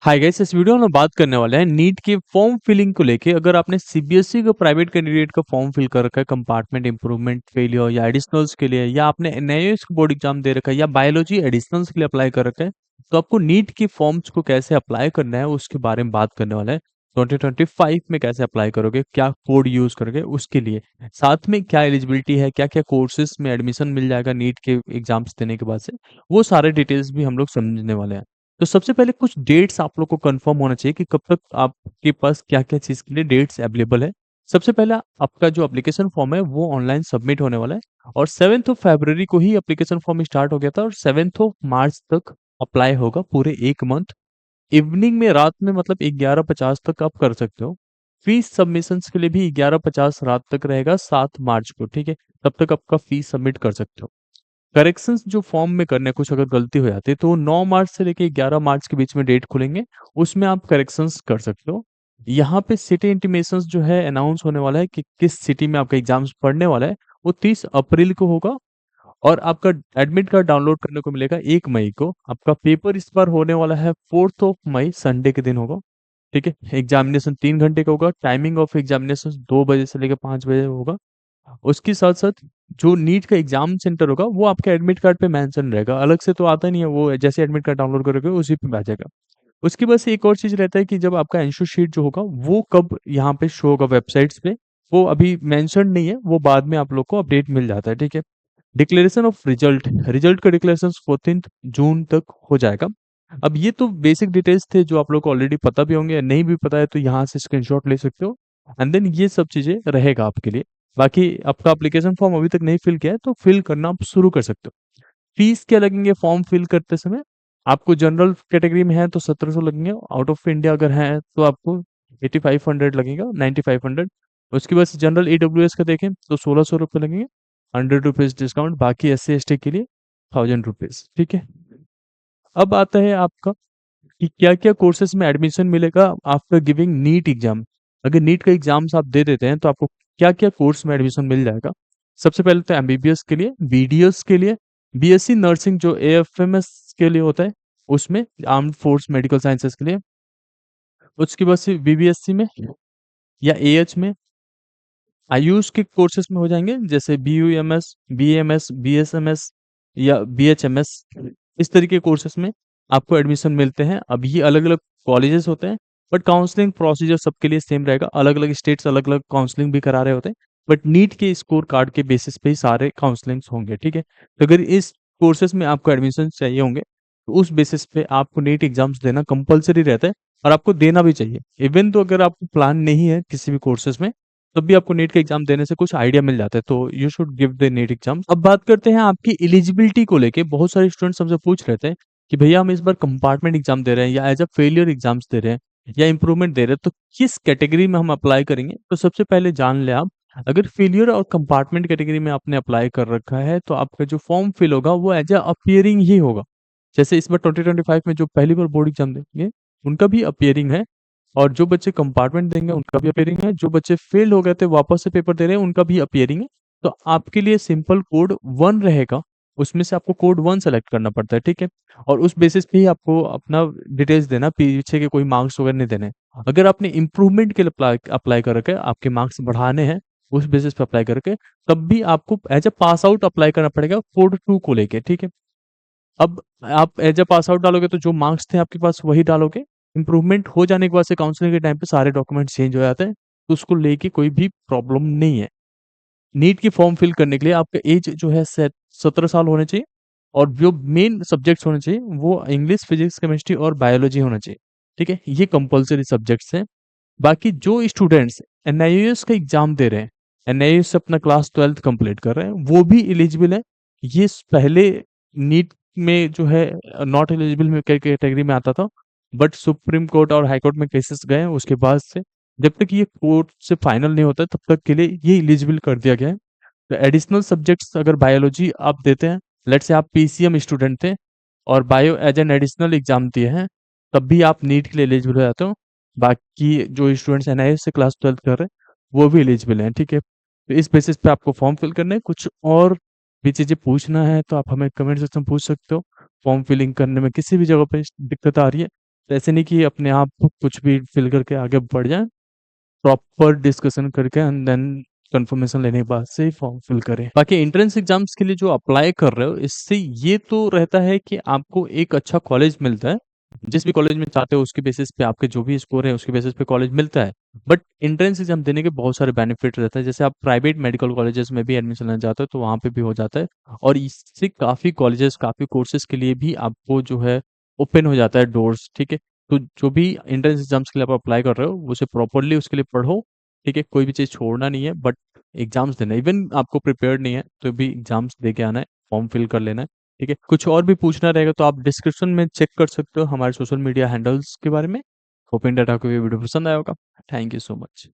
Hi guys, इस video में हम बात करने वाले हैं नीट के फॉर्म फिलिंग को लेके। अगर आपने सीबीएसई का प्राइवेट कैंडिडेट का फॉर्म फिल कर रखा है कंपार्टमेंट इंप्रूवमेंट फेलियर या एडिशनल्स के लिए, या आपने एनआईओएस का बोर्ड एग्जाम दे रखा है या बायोलॉजी एडिशनल्स के लिए अप्लाई कर रखा है, तो आपको नीट के फॉर्म्स को कैसे अप्लाई करना है उसके बारे में बात करने वाला है। 2025 में कैसे अप्लाई करोगे, क्या कोड यूज करोगे उसके लिए, साथ में क्या एलिजिबिलिटी है, क्या क्या कोर्सेज में एडमिशन मिल जाएगा नीट के एग्जाम्स देने के बाद से, वो सारे डिटेल्स भी हम लोग समझने वाले हैं। तो सबसे पहले कुछ डेट्स आप लोग को कंफर्म होना चाहिए कि कब तक आपके पास क्या-क्या चीज़ के लिए डेट्स अवेलेबल है। सबसे पहला आपका जो एप्लीकेशन फॉर्म है वो ऑनलाइन सबमिट होने वाला है और 7th ऑफ फरवरी को ही एप्लीकेशन फॉर्म स्टार्ट हो गया था और 7th ऑफ मार्च तक अप्लाई होगा, पूरे 1 मंथ। इवनिंग में, रात में, मतलब 11:50 तक आप कर सकते हो। फीस सबमिशंस के लिए भी 11:50 रात तक रहेगा 7 मार्च को, ठीक है? तब तक आपका फीस सबमिट कर सकते हो। करेक्शंस जो फॉर्म में करने हैं, कुछ अगर गलती हो जाती है तो 9 मार्च से लेके 11 मार्च के बीच में डेट खुलेंगे, उसमें आप करेक्शंस कर सकते हो। यहाँ पे सिटी इंटीमेशंस जो है अनाउंस होने वाला है कि किस सिटी में आपका एग्जाम्स पड़ने वाला है, वो 30 अप्रैल को होगा और आपका एडमिट कार्ड डाउनलोड करने को मिलेगा 1 मई को। आपका पेपर इस बार होने वाला है 4th ऑफ मई, संडे के दिन होगा, ठीक है? एग्जामिनेशन 3 घंटे का होगा, टाइमिंग ऑफ एग्जामिनेशन 2 बजे से लेकर 5 बजे होगा। उसके साथ-साथ जो नीट का एग्ज़ाम सेंटर होगा, वो आपके एडमिट कार्ड पे मेंशन रहेगा, अलग से तो आता नहीं है, वो जैसे एडमिट कार्ड डाउनलोड करोगे उसी पे आ जाएगा। उसके बाद से एक और चीज़ रहता है कि जब आपका आंसर शीट जो होगा, वो कब यहाँ पे शो होगा वेबसाइट्स पे, वो अभी मेंशन्ड नहीं है, वो बाद में आप लोग को अपडेट मिल जाता है, ठीक है? डिक्लेरेशन ऑफ रिजल्ट, रिजल्ट का डिक्लेरेशन 14th जून तक हो जाएगा। अब ये तो बेसिक डिटेल्स थे जो आप लोग को ऑलरेडी पता भी होंगे, नहीं भी पता है तो यहाँ से स्क्रीनशॉट ले सकते हो एंड देन ये सब चीज़ें रहेगा आपके लिए। बाकी आपका एप्लीकेशन फॉर्म अभी तक नहीं फिल किया है तो फिल करना आप शुरू कर सकते हो। फीस क्या लगेंगे फॉर्म फिल करते समय? आपको जनरल कैटेगरी में है तो 1700 लगेंगे, आउट ऑफ इंडिया अगर है तो आपको 8500 लगेगा, 9500। उसके बाद से जनरल ईडब्ल्यूएस का देखें तो 1600 रुपये लगेंगे, 100 रुपीज डिस्काउंट। बाकी एस सी एस टी के लिए 1000 रुपीज, ठीक है? अब आता है आपका कि क्या-क्या कोर्सेज में एडमिशन मिलेगा आफ्टर गिविंग नीट एग्जाम। अगर नीट का एग्जाम्स आप दे देते हैं तो आपको क्या-क्या कोर्स में एडमिशन मिल जाएगा। सबसे पहले तो एमबीबीएस के लिए, बीडीएस के लिए, बीएससी नर्सिंग जो एएफएमएस के लिए होता है, उसमें आर्म्ड फोर्स मेडिकल साइंसेज के लिए। उसके बाद से बीबीएससी में या एएच में, आयुष के कोर्सेज में हो जाएँगे जैसे बीयूएमएस, बीएमएस, बीएसएमएस या बीएचएमएस। इस तरीके के कोर्सेज में आपको एडमिशन मिलते हैं। अब ये अलग-अलग कॉलेजेस होते हैं, बट काउंसलिंग प्रोसीजर सबके लिए सेम रहेगा। अलग-अलग स्टेट्स अलग-अलग काउंसलिंग भी करा रहे होते हैं, बट नीट के स्कोर कार्ड के बेसिस पे ही सारे काउंसलिंग्स होंगे, ठीक है? तो अगर इस कोर्सेज में आपको एडमिशन चाहिए होंगे, तो उस बेसिस पे आपको नीट एग्ज़ाम्स देना कंपल्सरी रहता है और आपको देना भी चाहिए। इवन तो अगर आपको प्लान नहीं है किसी भी कोर्सेज में, तब भी आपको नीट का एग्जाम देने से कुछ आइडिया मिल जाता है, तो you should give the NEET exam. अब बात करते हैं आपकी एलिजिबिलिटी को लेके। बहुत सारे स्टूडेंट्स हमसे पूछ रहे थे कि भैया हम इस बार कंपार्टमेंट एग्जाम दे रहे हैं या एज अ फेलियर एग्जाम्स दे रहे हैं या इंप्रूवमेंट दे रहे हैं, तो किस कैटेगरी में हम अप्लाई करेंगे? तो सबसे पहले जान ले आप, अगर फेलियर और कंपार्टमेंट कैटेगरी में आपने अप्लाई कर रखा है तो आपका जो फॉर्म फिल होगा वो एज अ अपियरिंग ही होगा। जैसे इस बार 2025 में जो पहली बार बोर्ड एग्जाम देंगे, उनका भी अपियरिंग है और जो बच्चे कंपार्टमेंट देंगे उनका भी अपीयरिंग है, जो बच्चे फेल हो गए थे वापस से पेपर दे रहे हैं उनका भी अपीयरिंग है। तो आपके लिए सिंपल कोड 1 रहेगा, उसमें से आपको कोड 1 सेलेक्ट करना पड़ता है, ठीक है? और उस बेसिस पे ही आपको अपना डिटेल्स देना, पीछे के कोई मार्क्स वगैरह नहीं देने। अगर आपने इम्प्रूवमेंट के लिए अप्लाई अप्लाई कर रखा है, आपके मार्क्स बढ़ाने हैं, उस बेसिस पे अप्लाई करके, तब भी आपको as a pass out apply करना पड़ेगा कोड 2 को लेके, ठीक है? अब आप एज़ अ पास आउट डालोगे तो जो मार्क्स थे आपके पास वही डालोगे। इम्प्रूवमेंट हो जाने के बाद से काउंसलिंग के टाइम पे सारे डॉक्यूमेंट चेंज हो जाते हैं, तो उसको लेके कोई भी प्रॉब्लम नहीं है। नीट की फॉर्म फिल करने के लिए आपका एज जो है 17 साल होना चाहिए और जो मेन सब्जेक्ट्स होने चाहिए वो इंग्लिश, फिजिक्स, केमिस्ट्री और बायोलॉजी होना चाहिए। ठीक है? ये कंपल्सरी सब्जेक्ट्स हैं। बाकी जो स्टूडेंट्स एनआईओएस का एग्ज़ाम दे रहे हैं, एनआईओएस से अपना क्लास 12th कंप्लीट कर रहे हैं, वो भी एलिजिबल हैं। ये पहले नीट में जो है नॉट एलिजिबल में कैटेगरी में आता था, बट सुप्रीम कोर्ट और हाई कोर्ट में केसेस गए हैं, उसके बाद से जब तक ये कोर्ट से फाइनल नहीं होता है, तब तक के लिए ये एलिजिबल कर दिया गया है। तो एडिशनल सब्जेक्ट्स अगर बायोलॉजी आप देते हैं, लेट्स से आप पीसीएम स्टूडेंट थे और bio as an additional exam दिए हैं, तब भी आप नीट के लिए एलिजिबल हो जाते हो। बाकी जो स्टूडेंट्स एनआईएस से क्लास 12th कर रहे हैं, वो भी एलिजिबल हैं, ठीक है? तो इस बेसिस पे आपको फॉर्म फिल करना है। कुछ और भी चीज़ें पूछना है तो आप हमें कमेंट सेक्शन में पूछ सकते हो। फॉर्म फिलिंग करने में किसी भी जगह पे दिक्कत आ रही है, तो ऐसे नहीं कि अपने आप कुछ भी फिल करके आगे बढ़ जाएँ, प्रॉपर डिस्कशन करके एंड देन कंफर्मेशन लेने के बाद से ही फॉर्म फिल करें। बाकी एंट्रेंस एग्ज़ाम्स के लिए जो अप्लाई कर रहे हो, इससे ये तो रहता है कि आपको एक अच्छा कॉलेज मिलता है। जिस भी कॉलेज में चाहते हो उसके बेसिस पे आपके जो भी स्कोर है उसके बेसिस पे कॉलेज मिलता है। बट एंट्रेंस एग्ज़ाम देने के बहुत सारे बेनिफिट रहते हैं। जैसे आप प्राइवेट मेडिकल कॉलेजेस में भी एडमिशन लेना चाहते हो तो वहाँ पे भी हो जाता है। और इससे काफ़ी कॉलेजेस, काफ़ी कोर्सेज़ के लिए भी आपको जो है ओपन हो जाता है डोर्स, ठीक है? तो जो भी एंट्रेंस एग्ज़ाम्स के लिए आप अप्लाई कर रहे हो, उसे प्रॉपर्ली उसके लिए पढ़ो, ठीक है? कोई भी चीज़ छोड़ना नहीं है बट एग्ज़ाम्स देना है। इवन आपको प्रिपेयर्ड नहीं है, तो भी एग्ज़ाम्स दे के आना है, फॉर्म फिल कर लेना है, ठीक है? कुछ और भी पूछना रहेगा तो आप डिस्क्रिप्शन में चेक कर सकते हो हमारे सोशल मीडिया हैंडल्स के बारे में। होपिंग दैट आपको ये वीडियो पसंद आया होगा। Thank you so much.